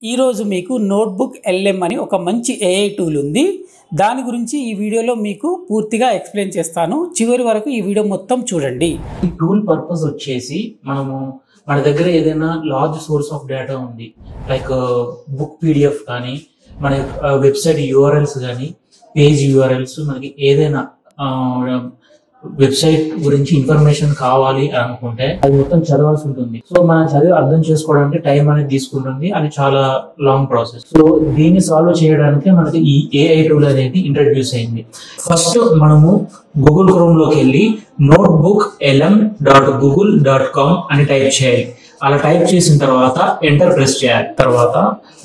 ఈ రోజు మీకు నోట్బుక్ LM అని ఒక మంచి AI టూల్ ఉంది. దాని గురించి ఈ వీడియోలో మీకు పూర్తిగా ఎక్స్ప్లెయిన్ చేస్తాను. చివరి వరకు ఈ వీడియో మొత్తం చూడండి. ఈ టూల్ పర్పస్ వచ్చేసి మన దగ్గర ఏదైనా లార్జ్ సోర్స్ ఆఫ్ డేటా ఉంది, లైక్ బుక్ PDF కానీ, మన వెబ్సైట్ URLs కానీ, పేజ్ URLs, మనకి ఏదైనా వెబ్సైట్ గురించి ఇన్ఫర్మేషన్ కావాలి అనుకుంటే అది మొత్తం చదవాల్సి ఉంటుంది. సో మనం చదివి అర్థం చేసుకోవడానికి టైం అనేది తీసుకుంటుంది. అది చాలా లాంగ్ ప్రాసెస్. సో దీన్ని సాల్వ్ చేయడానికి మనకి ఈ AI టూల్ అనేది ఇంట్రడ్యూస్ అయింది. ఫస్ట్ మనము గూగుల్ క్రోమ్ లోకి వెళ్ళి notebooklm.google.com అని టైప్ చేయాలి. అలా టైప్ చేసిన తర్వాత ఎంటర్ ప్రెస్ చేయాలి. తర్వాత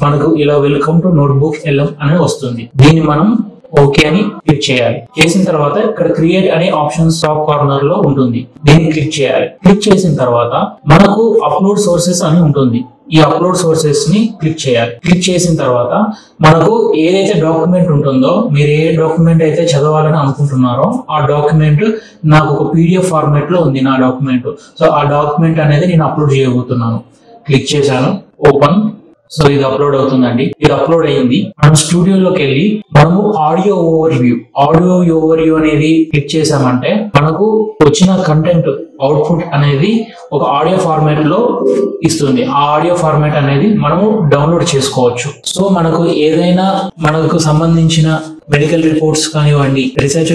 మనకు ఇలా వెల్కమ్ టు నోట్బుక్ LM అని వస్తుంది. దీన్ని మనం ఓకే అని క్లిక్ చేయాలి. చేసిన తర్వాత ఇక్కడ క్రియేట్ అనే ఆప్షన్ టాప్ కార్నర్ లో ఉంటుంది. దీన్ని క్లిక్ చేయాలి. క్లిక్ చేసిన తర్వాత మనకు అప్లోడ్ సోర్సెస్ అని ఉంటుంది. ఈ అప్లోడ్ సోర్సెస్ ని క్లిక్ చేయాలి. క్లిక్ చేసిన తర్వాత మనకు ఏదైతే డాక్యుమెంట్ ఉంటుందో, మీరు ఏ డాక్యుమెంట్ అయితే చదవాలని అనుకుంటున్నారో ఆ డాక్యుమెంట్ నాకు ఒక PDF ఫార్మాట్ లో ఉంది నా డాక్యుమెంట్. సో ఆ డాక్యుమెంట్ అనేది నేను అప్లోడ్ చేయబోతున్నాను. క్లిక్ చేశాను, ఓపెన్. సో ఇది అప్లోడ్ అవుతుందండి. ఇది అప్లోడ్ అయింది. మనం స్టూడియోలోకి వెళ్ళి మనము ఆడియో ఓవర్వ్యూ అనేది క్లిక్ చేసామంటే మనకు వచ్చిన కంటెంట్ అవుట్పుట్ అనేది ఒక ఆడియో ఫార్మాట్ లో ఇస్తుంది. ఆ ఆడియో ఫార్మాట్ అనేది మనము డౌన్లోడ్ చేసుకోవచ్చు. సో మనకు ఏదైనా మనకు సంబంధించిన మెడికల్ రిపోర్ట్స్ కానివ్వండి, రీసెర్చ్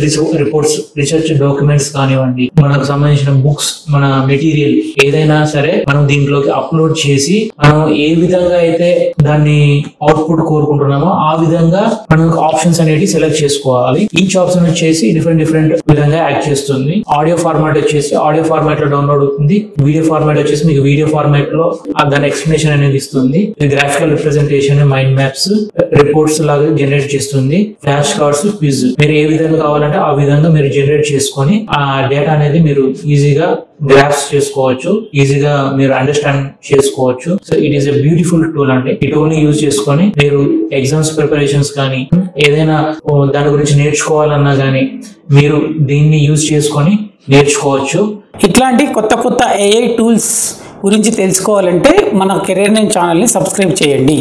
డాక్యుమెంట్స్ కానివ్వండి, మనకు సంబంధించిన బుక్స్, మన మెటీరియల్ ఏదైనా సరే మనం దీంట్లోకి అప్లోడ్ చేసి మనం ఏ విధంగా అయితే దాన్ని అవుట్పుట్ కోరుకుంటున్నామో ఆ విధంగా మనకు ఆప్షన్స్ అనేవి సెలెక్ట్ చేసుకోవాలి. ఈచ్ ఆప్షన్ వచ్చేసి డిఫరెంట్ విధంగా యాక్ట్ చేస్తుంది. ఆడియో ఫార్మాట్ వచ్చేసి ఆడియో ఫార్మాట్ లో డౌన్లోడ్ అవుతుంది. వీడియో ఫార్మాట్ వచ్చేసి మీకు వీడియో ఫార్మాట్ లో దాని ఎక్స్ప్లెనేషన్ అనేది ఇస్తుంది. Graphical representation, mind maps, reports లాగా జనరేట్ చేస్తుంది. ఫ్లాష్ కార్డ్స్, క్విజ్, మీరు ఏ విధంగా కావాలంటే ఆ విధంగా మీరు జనరేట్ చేసుకొని ఆ డేటా అనేది మీరు ఈజీగా గ్రాఫ్స్ చేసుకోవచ్చు, ఈజీగా మీరు అండర్స్టాండ్ చేసుకోవచ్చు. So it is a beautiful tool అండి. ఈ టూల్ ని యూజ్ చేసుకొని మీరు ఎగ్జామ్స్ ప్రిపరేషన్స్ కానీ ఏదైనా దాని గురించి నేర్చుకోవాలన్నా కానీ మీరు దీన్ని యూజ్ చేసుకొని నేర్చుకోవచ్చు. ఇట్లాంటి కొత్త AI టూల్స్ గురించి తెలుసుకోవాలంటే మన కెరీర్ నేమ్ ఛానల్ని సబ్స్క్రైబ్ చేయండి.